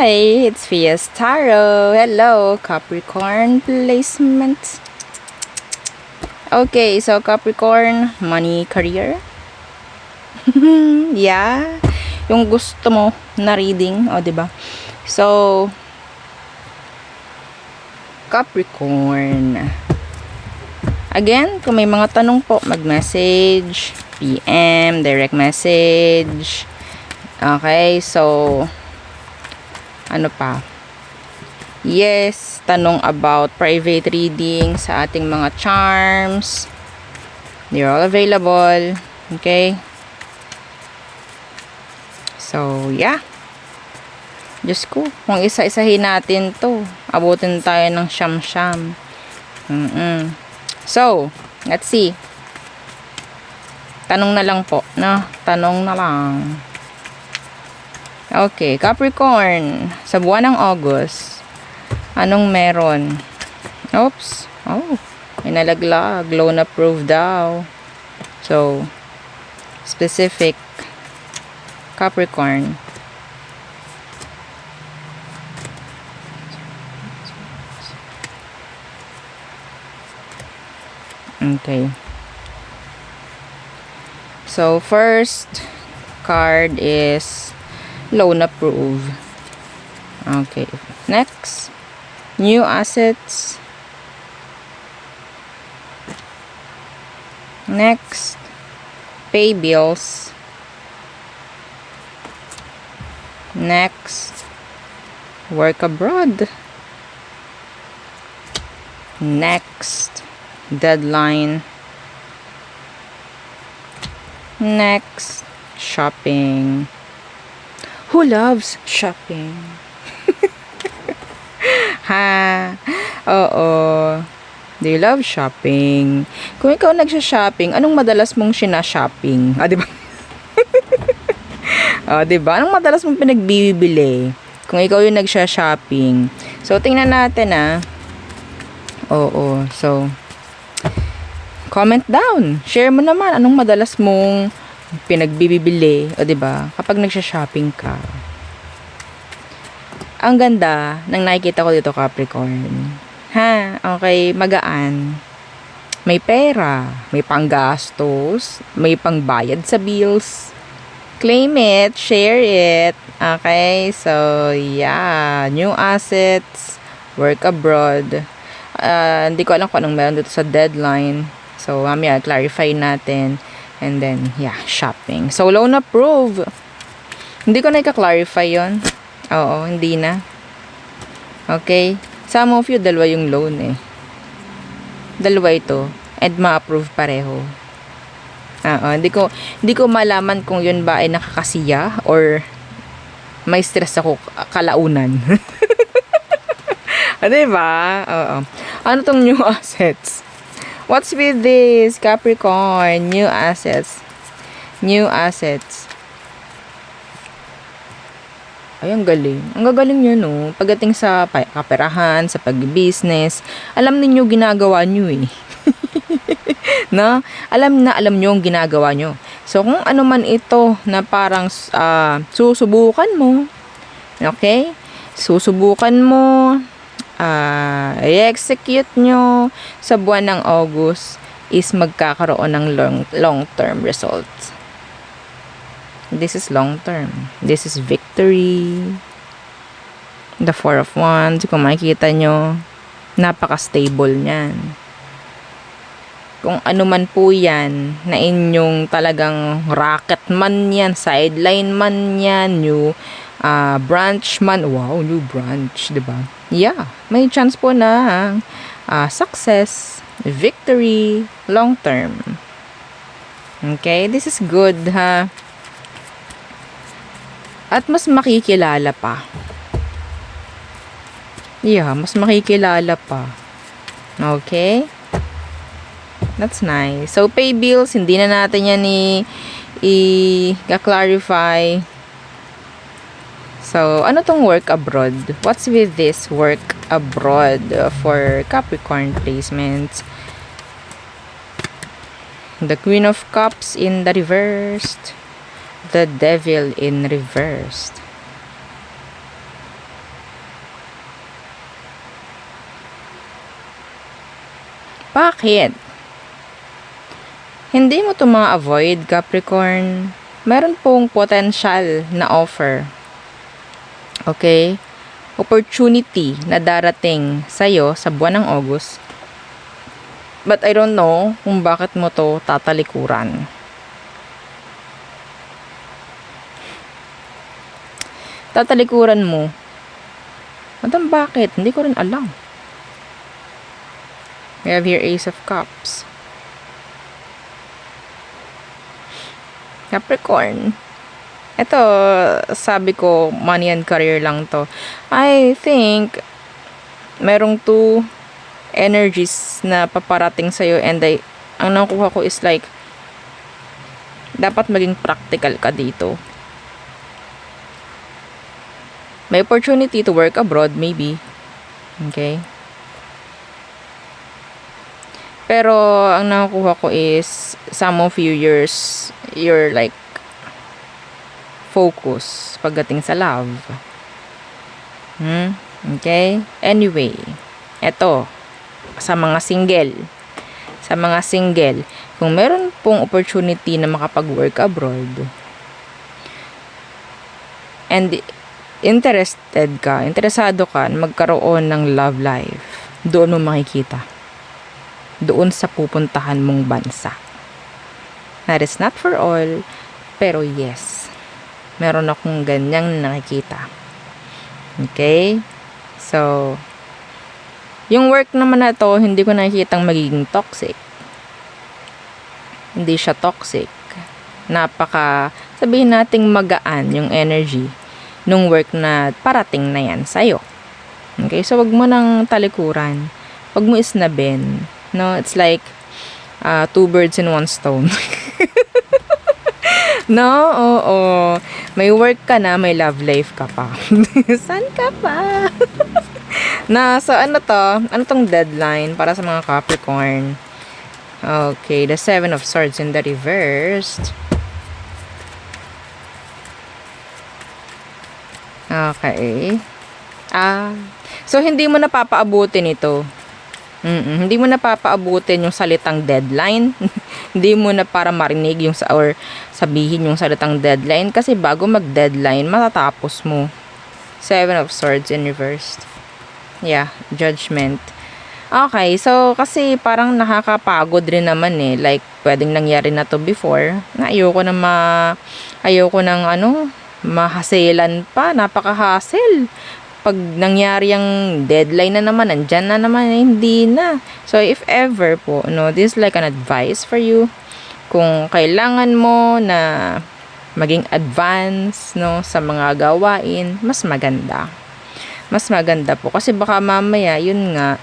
Hi, it's Fias Taro. Hello, Capricorn placement. Okay, so Capricorn, money, career. Yeah, yung gusto mo na reading, o diba? So, Capricorn. Again, kung may mga tanong po, mag-message, PM, direct message. Okay, so ano pa? Yes, tanong about private reading sa ating mga charms. They're all available. Okay? So, yeah. Diyos ko, kung isa-isahin natin to, abutin tayo ng siyam-siyam. So, let's see. Tanong na lang po, no? Tanong na lang. Okay, Capricorn, sa buwan ng August, anong meron? Oops. Oh, may nalaglag. Loan approved daw. So, specific. Capricorn. Okay. So, first card is loan approved. Okay. Next, new assets. Next, pay bills. Next, work abroad. Next, deadline. Next, shopping. Who loves shopping? Ha? Oo. Do you love shopping? Kung ikaw nagsha-shopping, anong madalas mong sina-shopping? Ah, di ba? Ah, di ba? Anong madalas mong pinagbibili? Kung ikaw yung nagsha-shopping. So, tingnan natin Oo. So, comment down. Share mo naman anong madalas mong pinagbibili, o 'di ba? Kapag nagsha-shopping ka. Ang ganda ng nakikita ko dito, Capricorn. Ha, okay, magaan. May pera, may panggastos, may pangbayad sa bills. Claim it, share it. Okay, so yeah, new assets, work abroad. Hindi ko alam kung anong meron dito sa deadline. So, mamaya clarify natin. And then, yeah, shopping. So, loan approve. Hindi ko na i-clarify yon. Oo, hindi na. Okay. Some of you, dalawa yung loan Dalawa ito. And ma-approve pareho. Oo, hindi ko malaman kung yun ba ay nakakasiya or may stress ako kalaunan. Diba? Oo. Ano tong new assets? What's with this, Capricorn? New assets. New assets. Ay, ang galing. Ang gagaling nyo, no? Pagdating sa kaperahan, sa pag-business, alam ninyo ginagawa nyo no? Alam nyo ang ginagawa nyo. So, kung ano man ito na parang susubukan mo, okay? Susubukan mo, i-execute nyo sa buwan ng August is magkakaroon ng long-term results. This is long-term. This is victory. The Four of Wands, kung makikita nyo, napaka-stable niyan. Kung ano man po yan, na inyong talagang rocket man yan, sideline man yan, new branch man, wow, new branch, diba? Yeah, may chance po na success, victory, long term. Okay, this is good, ha? At mas makikilala pa. Yeah, mas makikilala pa. Okay? That's nice. So, pay bills, hindi na natin yan i-clarify. So, ano tong work abroad? What's with this work abroad for Capricorn placements? The Queen of Cups in the reversed. The Devil in reversed. Bakit? Hindi mo to ma-avoid, Capricorn. Meron pong potential na offer. Okay? Opportunity na darating sa'yo sa buwan ng August. But I don't know kung bakit mo to tatalikuran. Tatalikuran mo. Madam, bakit? Hindi ko rin alam. We have here Ace of Cups. Capricorn. Ito, sabi ko, money and career lang to. I think, merong two energies na paparating sa'yo and ang nakuha ko is like, dapat maging practical ka dito. May opportunity to work abroad, maybe. Okay? Pero, ang nakuha ko is, some of years, you're like, focus pagdating sa love. Okay? Anyway, eto, sa mga single, kung meron pong opportunity na makapag-work abroad, and interesado ka na magkaroon ng love life, doon mo makikita. Doon sa pupuntahan mong bansa. That is not for all, pero yes, meron akong ganyang nakikita. Okay? So, yung work naman na to, hindi ko nakikitang magiging toxic. Hindi siya toxic. Sabihin nating magaan yung energy nung work na parating na yan sa'yo. Okay? So, wag mo nang talikuran. Wag mo isnabin. No, it's like 2 birds in 1 stone. No, oo. May work ka na, may love life ka pa. San ka pa? So ano to? Ano tong deadline para sa mga Capricorn? Okay, the 7 of Swords in the reversed. Okay. So hindi mo na papaabutin ito. Hindi mo na papaabutin yung salitang deadline. Hindi mo na para marinig or sabihin yung salitang deadline kasi bago mag-deadline, matatapos mo. 7 of Swords in reversed. Yeah, Judgment. Okay, so kasi parang nakakapagod rin naman eh. Like, pwedeng nangyari na to before. Ayoko ng mahaselan pa. Napaka-hassle. Pag nangyari yung deadline na naman, nandyan na naman, hindi na. So, if ever po, this is like an advice for you. Kung kailangan mo na maging advance, sa mga gawain, mas maganda. Mas maganda po. Kasi baka mamaya, yun nga,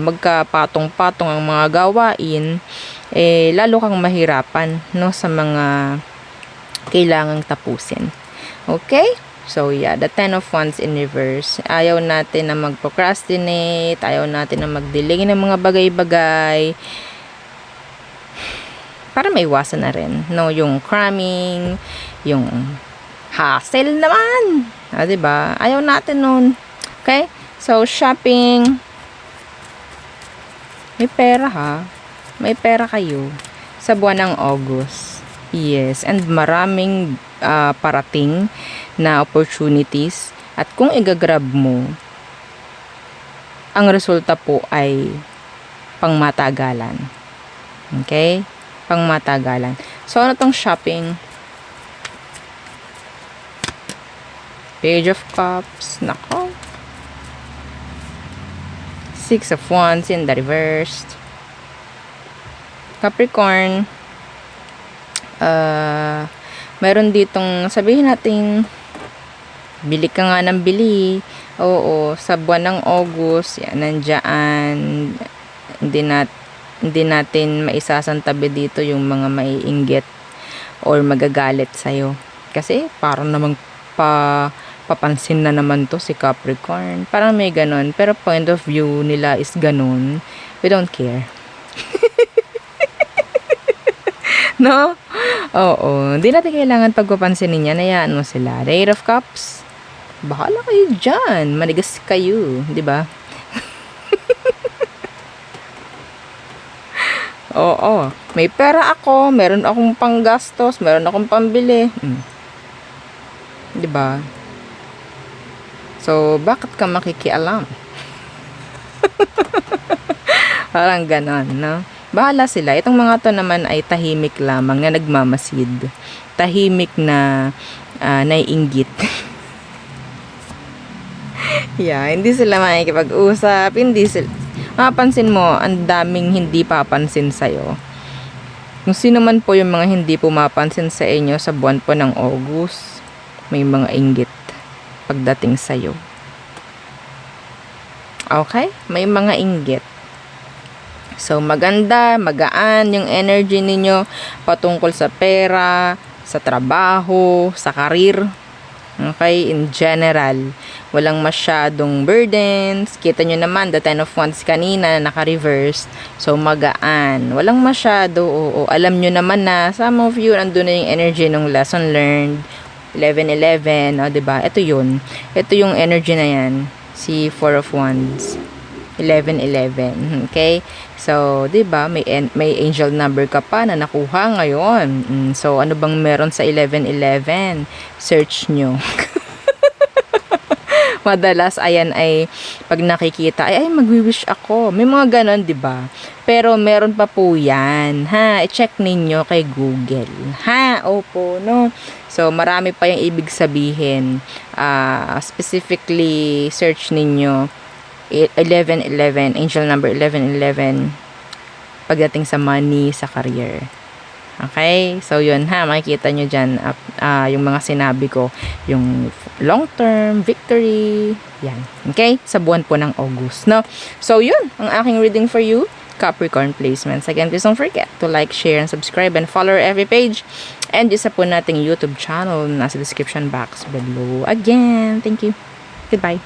magkapatong-patong ang mga gawain, lalo kang mahirapan, sa mga kailangang tapusin. Okay? So, yeah, the 10 of Wands in reverse. Ayaw natin na mag-procrastinate. Ayaw natin na mag-delay ng mga bagay-bagay. Para maiwasan na rin. Yung cramming, yung hassle naman. Diba? Ayaw natin nun. Okay? So, shopping. May pera ha. May pera kayo. Sa buwan ng August. Yes. And maraming parating na opportunities at kung igagrab mo, ang resulta po ay pangmatagalan. Okay? Pangmatagalan. So, ano tong shopping? Page of Cups. Nako. 6 of Wands in the reversed. Capricorn. Meron ditong, sabihin natin, bili ka nga ng bili. Oo, sa buwan ng August, yan, nandiyan, hindi natin maisasantabi dito yung mga maiinggit or magagalit sa'yo. Kasi, parang namang papansin na naman to si Capricorn. Parang may ganun. Pero point of view nila is ganun. We don't care. No? Oo. Hindi natin kailangan pagpapansinin yan. Hayaan mo sila. The 8 of Cups. Bahala kayo dyan. Manigas kayo. Diba? Oo, may pera ako, meron akong panggastos, meron akong pambili. 'Di ba? So, bakit ka makikialam? Parang ganon, no? Bahala sila. Itong mga to naman ay tahimik lamang na nagmamasid. Tahimik na naiinggit. Yeah, hindi sila makikipag-usap. Hindi sila... Mapapansin mo, ang daming hindi papansin sa'yo. Kung sino man po yung mga hindi pumapansin sa inyo sa buwan po ng August, may mga inggit pagdating sa'yo. Okay? May mga inggit. So, maganda, magaan yung energy ninyo patungkol sa pera, sa trabaho, sa karir. Okay? In general, walang masyadong burdens. Kita nyo naman, the 10 of Wands kanina, naka-reverse. So, magaan. Walang masyado. Oo, alam nyo naman na, some of you, andun na yung energy ng lesson learned. 11-11, o, diba? Ito yun. Ito yung energy na yan. Si 4 of Wands. 11-11. Okay? So, 'di ba, may angel number ka pa na nakuha ngayon. So, ano bang meron sa 11-11? Search nyo. Madalas ayan ay pag nakikita ay magwi-wish ako. May mga ganon, 'di ba? Pero meron pa po 'yan. Ha, i-check ninyo kay Google. Ha, opo, no. So, marami pa yung ibig sabihin. Specifically search ninyo 11-11, angel number 11-11 pagdating sa money, sa career. Okay? So, yun ha, makikita nyo dyan yung mga sinabi ko, yung long term, victory, yan. Okay? Sa buwan po ng August, no? So, yun, ang aking reading for you, Capricorn placements. Again, please don't forget to like, share, and subscribe, and follow every page. And isa po nating YouTube channel, nasa description box below. Again, thank you. Goodbye.